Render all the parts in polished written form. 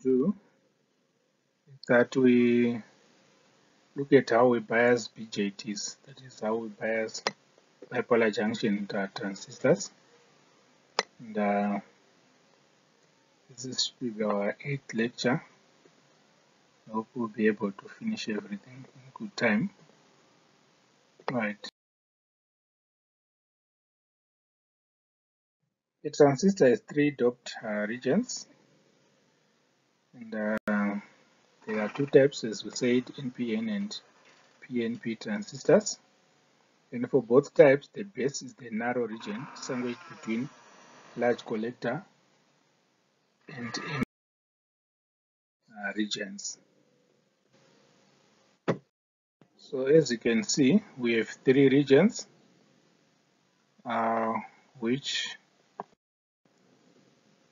do is that we look at how we bias BJTs, that is how we bias bipolar junction transistors. And this will be our 8th lecture. I hope we'll be able to finish everything in good time. Right. A transistor has 3 doped regions, and there are 2 types, as we said, NPN and PNP transistors. And for both types, the base is the narrow region sandwiched between large collector and regions. So as you can see, we have 3 regions,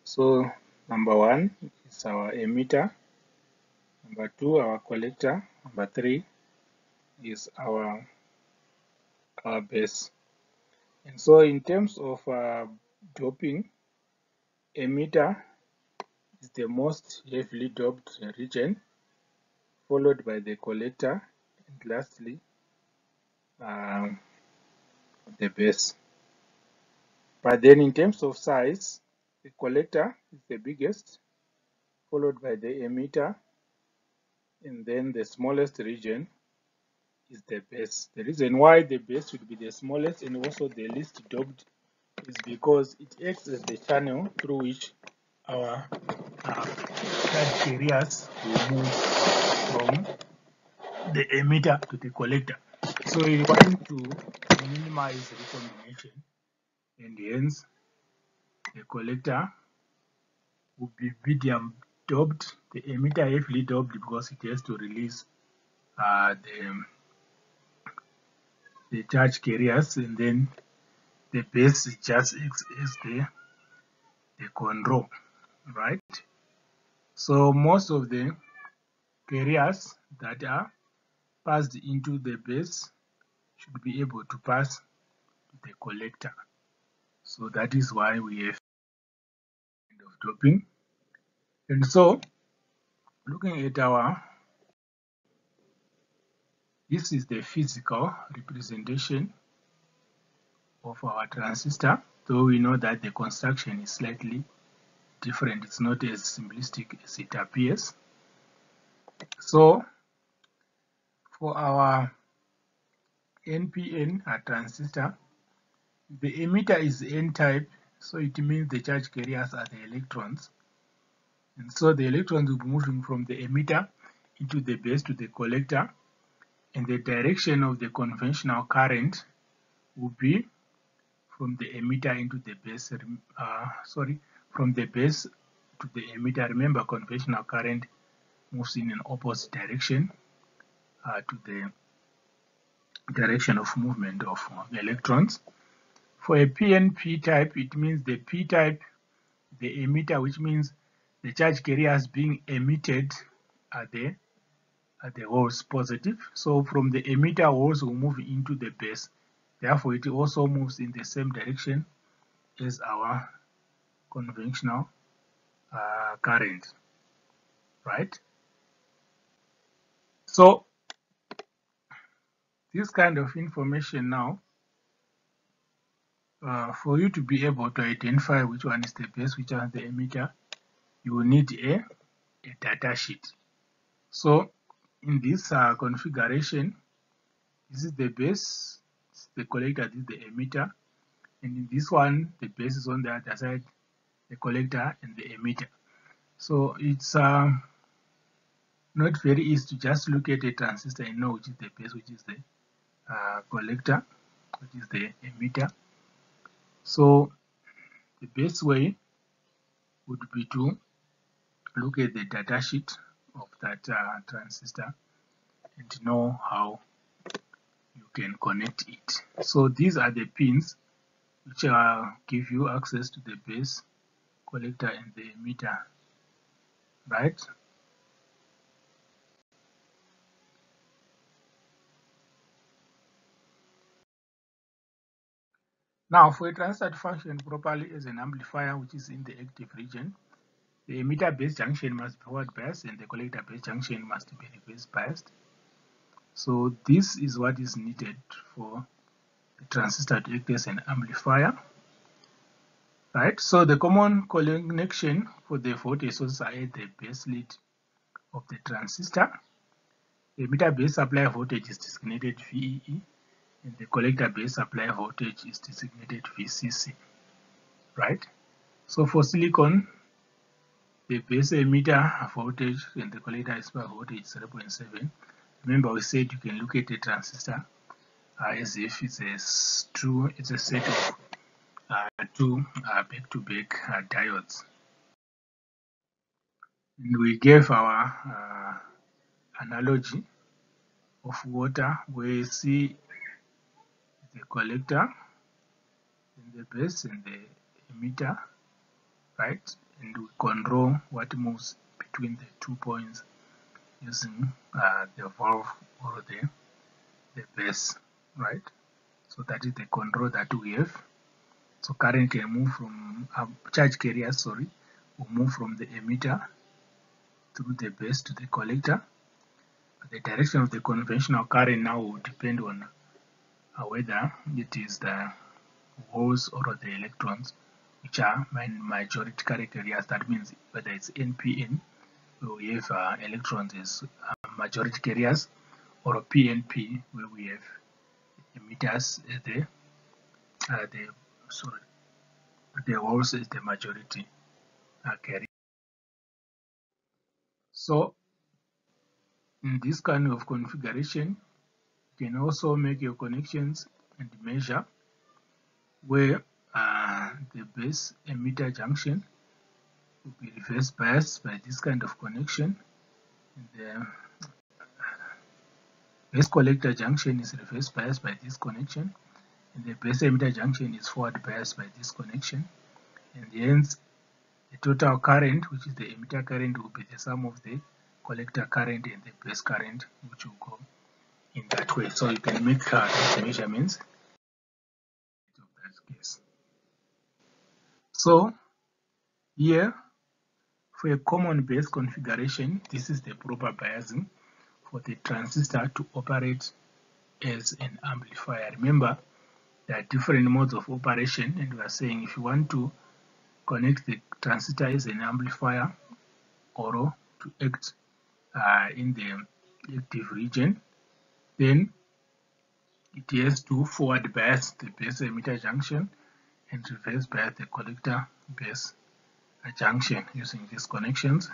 so number 1 is our emitter, number 2 our collector, number 3 is our base. And so in terms of doping, emitter is the most heavily doped region, followed by the collector, and lastly the base. But then in terms of size, the collector is the biggest, followed by the emitter, and then the smallest region is the base. The reason why the base should be the smallest and also the least doped is because it acts as the channel through which our charge carriers will move from the emitter to the collector. So we want to minimize recombination, and hence the collector will be medium doped, the emitter heavily doped because it has to release the charge carriers, and then the base just acts as the control, right? So most of the carriers that are passed into the base should be able to pass to the collector. So that is why we have kind of doping. And so looking at this is the physical representation of our transistor, though we know that the construction is slightly different. It's not as simplistic as it appears. So for our NPN transistor, the emitter is N-type, so it means the charge carriers are the electrons. And so the electrons will be moving from the emitter into the base to the collector, and the direction of the conventional current will be from the emitter into the base, from the base to the emitter. Remember, conventional current moves in an opposite direction to the direction of movement of electrons. For a PNP type, it means the P type, the emitter, which means the charge carriers being emitted at the holes positive. So from the emitter, holes will move into the base. Therefore, it also moves in the same direction as our conventional current, right? So this kind of information now, for you to be able to identify which one is the base, which one is the emitter, you will need a data sheet. So in this configuration, this is the base, the collector, this is the emitter, and in this one, the base is on the other side, the collector and the emitter. So it's not very easy to just look at a transistor and know which is the base, which is the collector, which is the emitter. So the best way would be to look at the data sheet of that transistor and know how you can connect it. So these are the pins which give you access to the base, collector and the emitter, right? Now for a transistor to function properly as an amplifier which is in the active region, the emitter base junction must be forward biased and the collector base junction must be reverse biased. So this is what is needed for the transistor to act as an amplifier. Right, so the common connection for the voltage sources are at the base lead of the transistor. The emitter base supply voltage is designated VEE and the collector base supply voltage is designated VCC. Right, so for silicon, the base emitter voltage and the collector supply voltage is 0.7. Remember, we said you can look at a transistor as if it's a set of two back-to-back diodes. And we gave our analogy of water where C is the collector and the base and the emitter, right? And we control what moves between the 2 points using the valve or the base, right? So that is the control that we have. So current can move from charge carriers, will move from the emitter through the base to the collector. But the direction of the conventional current now will depend on whether it is the holes or the electrons, which are majority current carriers. That means whether it's NPN, where we have electrons as majority carriers, or PNP, where we have emitters as the holes as the majority carrier. So in this kind of configuration, you can also make your connections and measure where the base emitter junction will be reverse biased by this kind of connection. And the base collector junction is reverse biased by this connection, and the base emitter junction is forward biased by this connection. And hence, the total current, which is the emitter current, will be the sum of the collector current and the base current, which will go in that way. So you can make these measurements of that case. So here, for a common base configuration, this is the proper biasing for the transistor to operate as an amplifier. Remember, there are different modes of operation, and we are saying if you want to connect the transistor as an amplifier or to act in the active region, then it has to forward bias the base emitter junction and reverse bias the collector base junction using these connections.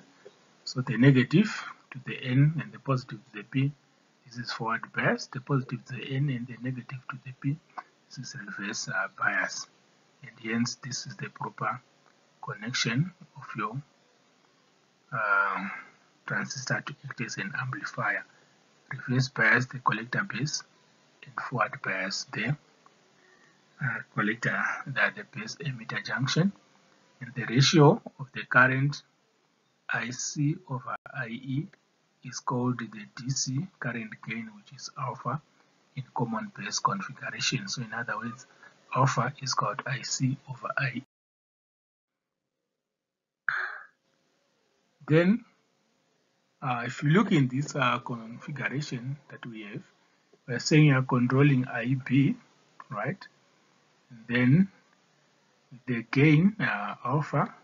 So the negative to the N and the positive to the P, this is forward bias. The positive to the N and the negative to the P, this is reverse bias. And hence this is the proper connection of your transistor to act as an amplifier. Reverse bias the collector base and forward bias the collector, the base emitter junction. And the ratio of the current IC over IE is called the DC current gain, which is alpha in common base configuration. So in other words, alpha is called IC over IE. Then if you look in this configuration that we have, we're saying you're controlling IB, right? And then the gain alpha,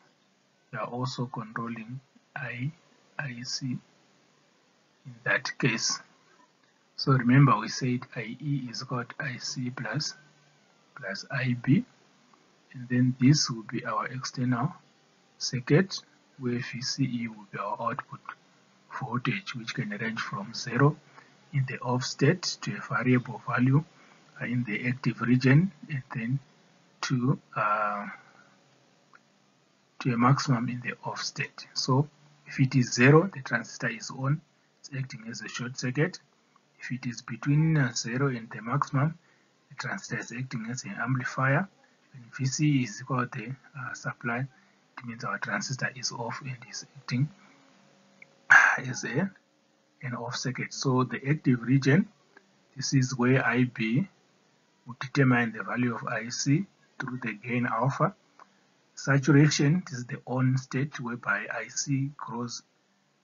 you are also controlling IC in that case. So remember, we said IE is called IC plus IB, and then this will be our external circuit, where VCE will be our output voltage, which can range from 0 in the off state to a variable value in the active region, and then to a maximum in the off state. So if it is 0, the transistor is on, it's acting as a short circuit. If it is between 0 and the maximum, the transistor is acting as an amplifier. When VC is equal to the supply, it means our transistor is off and is acting as an off circuit. So the active region, this is where IB will determine the value of IC through the gain alpha, Saturation is the on state whereby IC grows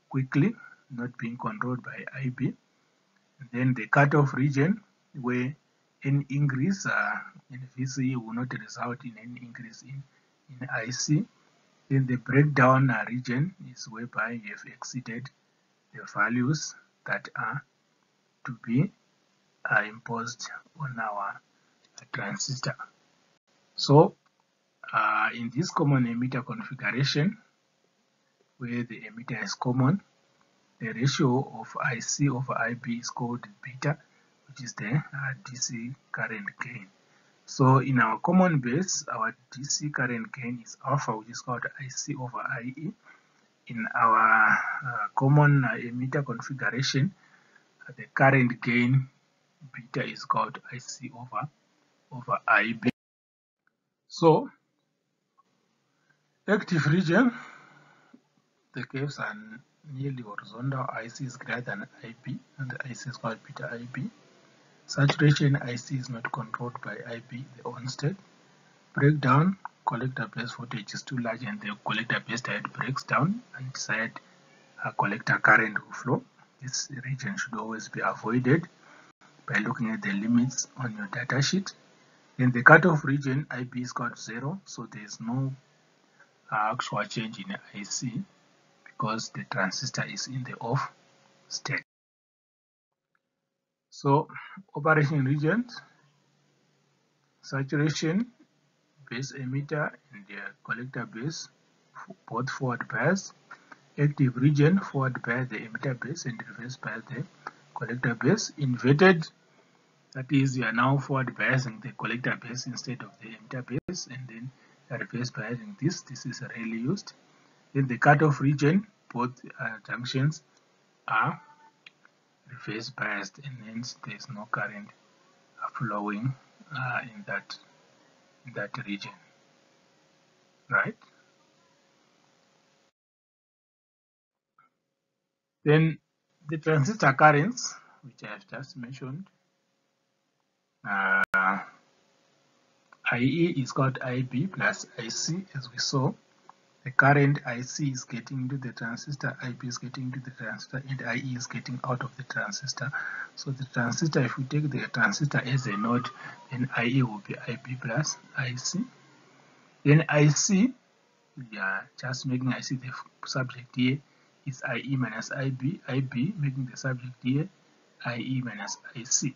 quickly, not being controlled by IB. And then the cutoff region where any increase in VC will not result in any increase in IC. Then the breakdown region is whereby you have exceeded the values that are to be imposed on our transistor. So in this common emitter configuration, where the emitter is common, the ratio of IC over IB is called beta, which is the DC current gain. So in our common base, our DC current gain is alpha, which is called IC over IE. In our common emitter configuration, the current gain beta is called IC over IB. So active region, the curves are nearly horizontal. IC is greater than IB, and the IC is called beta IB. Saturation IC is not controlled by IB, the on state. Breakdown, collector base voltage is too large and the collector base diode breaks down and desired collector current will flow. This region should always be avoided by looking at the limits on your data sheet. In the cutoff region, IB is got 0, so there is no actual change in IC because the transistor is in the off state. So operation regions, saturation, base emitter and the collector base, both forward bias. Active region, forward bias the emitter base and reverse bias the collector base. Inverted, that is, you are now forward biasing the collector base instead of the emitter base, and then reverse biasing this. This is rarely used. Then the cutoff region, both junctions are reverse biased, and hence there is no current flowing in that region, right? Then the transistor currents, which I have just mentioned, IE is called IB plus IC, as we saw. The current IC is getting into the transistor, IB is getting into the transistor, and IE is getting out of the transistor. So the transistor, if we take the transistor as a node, then IE will be IB plus IC. Then IC, we are just making IC the subject here, is IE minus IB, IB making the subject here IE minus IC.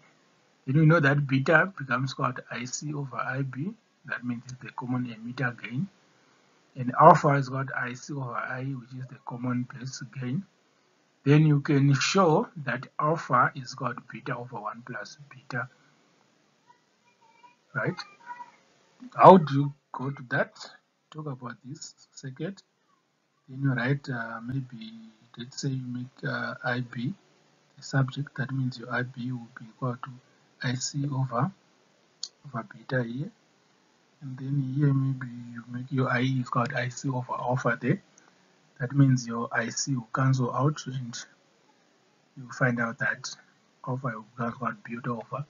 Then we know that beta becomes called IC over IB, that means it's the common emitter gain. And alpha is got IC over IE, which is the common base gain. Then you can show that alpha is got beta over 1 plus beta, right? How do you go to that? Talk about this second. Then you write maybe, let's say you make IB the subject, that means your IB will be equal to IC over beta here. And then here maybe you make your IE is called IC over alpha there. That means your IC will cancel out and you find out that alpha will cancel out beta over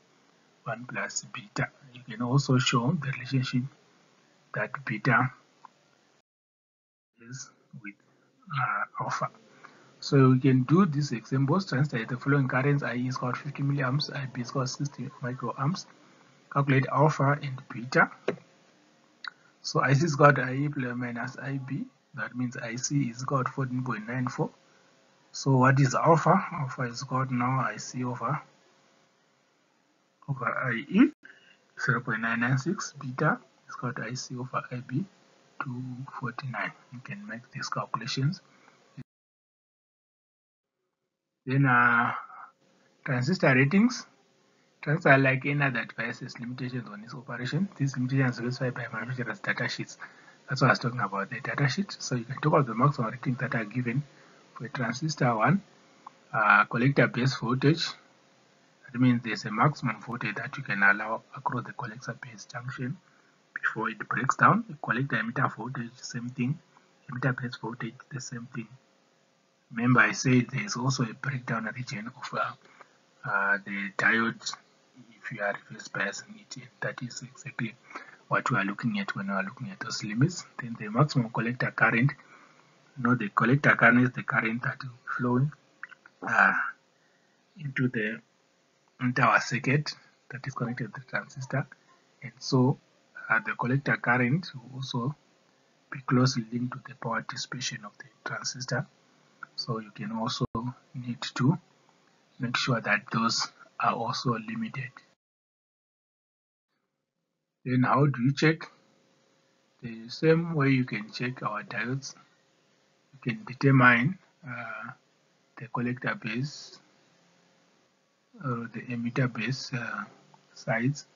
1 plus beta. You can also show the relationship that beta is with alpha. So we can do these examples. Translate the following currents: IE is called 50 milliamps, IB is called 60 microamps. Calculate alpha and beta. So IC is called IE minus IB. That means IC is called 14.94. So what is alpha? Alpha is called now IC over IE, 0.996. Beta is called IC over IB, 249. You can make these calculations. Then transistor ratings. Transistor, like any other device, has limitations on its operation. These limitations are specified by manufacturer's data sheets. That's what I was talking about, the data sheet. So you can talk about the maximum ratings that are given for transistor 1. Collector base voltage. That means there's a maximum voltage that you can allow across the collector base junction before it breaks down. The collector emitter voltage, same thing. Emitter base voltage, the same thing. Remember, I said there's also a breakdown region of the diode if you are reverse biasing it. That is exactly what we are looking at when we are looking at those limits. Then the maximum collector current, the collector current is the current that will flow into our circuit that is connected to the transistor, and so the collector current will also be closely linked to the power dissipation of the transistor. So you can also need to make sure that those are also limited. Then how do you check? The same way you can check our diodes, you can determine the collector base or the emitter base size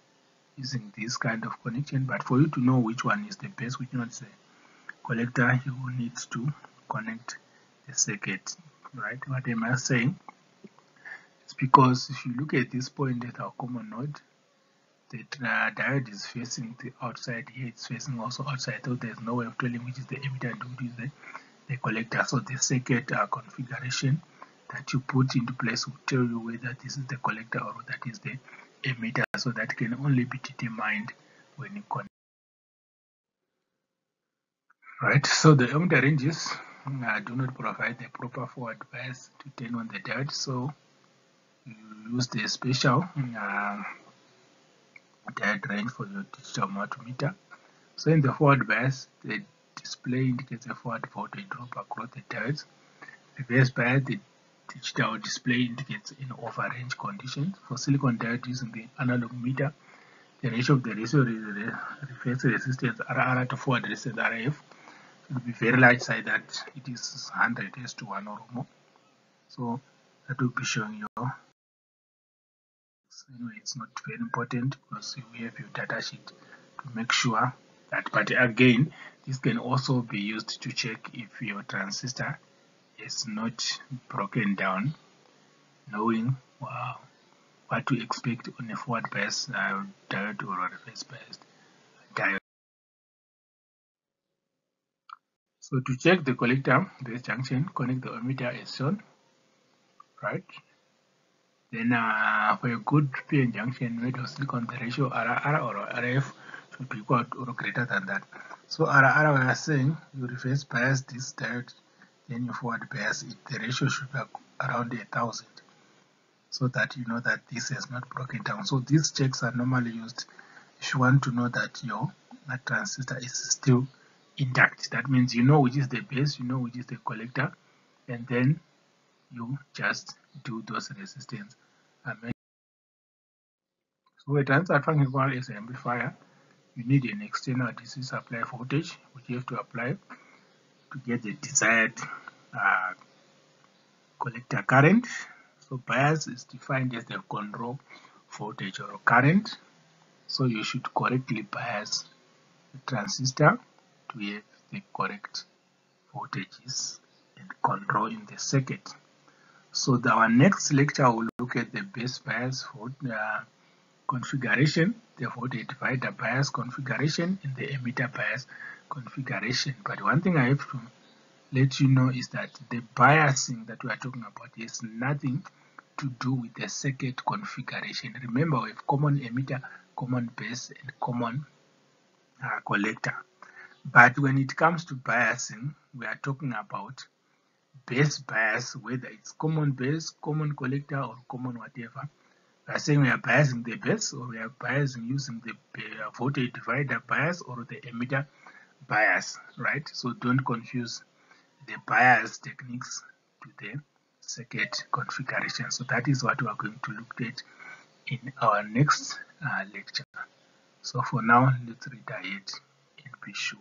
using this kind of connection. But for you to know which one is the base, which one is the collector, you will need to connect the circuit, right? What am I saying? It's because if you look at this point at our common node, the diode is facing the outside here, it's facing also outside, so there's no way of telling which is the emitter and which is the collector. So the circuit configuration that you put into place will tell you whether this is the collector or that is the emitter. So that can only be determined when you connect. Right, so the emitter ranges do not provide the proper forward bias to turn on the diode, so you use the special diode range for your digital multimeter. So in the forward bias, the display indicates a forward voltage drop across the diodes. Reverse bias, the digital display indicates in overrange conditions. For silicon diode using the analog meter, the ratio of the reverse resistance RR to forward resistance RF will be very large, side that it is 100:1 or more. So that will be showing you. Anyway, it's not very important because we have your data sheet to make sure that. But again, this can also be used to check if your transistor is not broken down, knowing what to expect on a forward bias diode or a reverse biased diode. So to check the collector base junction, connect the ohmmeter as shown, right? Then for a good PN junction made of silicon, the ratio RR or RF should be equal to or greater than that. So RR, we are saying you reverse bias this diode, then you forward bias it. The ratio should be around 1000, so that you know that this has not broken down. So these checks are normally used if you want to know that your transistor is still intact. That means you know which is the base, you know which is the collector, and then you just do those resistance. So a transfer function is an amplifier. You need an external DC supply voltage, which you have to apply to get the desired collector current. So bias is defined as the control voltage or current. So you should correctly bias the transistor to have the correct voltages and control in the circuit. So our next lecture will look at the base bias configuration, the voltage divider bias configuration, and the emitter bias configuration. But one thing I have to let you know is that the biasing that we are talking about has nothing to do with the circuit configuration. Remember, we have common emitter, common base, and common collector. But when it comes to biasing, we are talking about base bias, whether it's common base, common collector, or common whatever. We are saying we are biasing the base, or we are biasing using the voltage divider bias or the emitter bias, right? So don't confuse the bias techniques to the circuit configuration. So that is what we are going to look at in our next lecture. So for now, let's read ahead and be sure.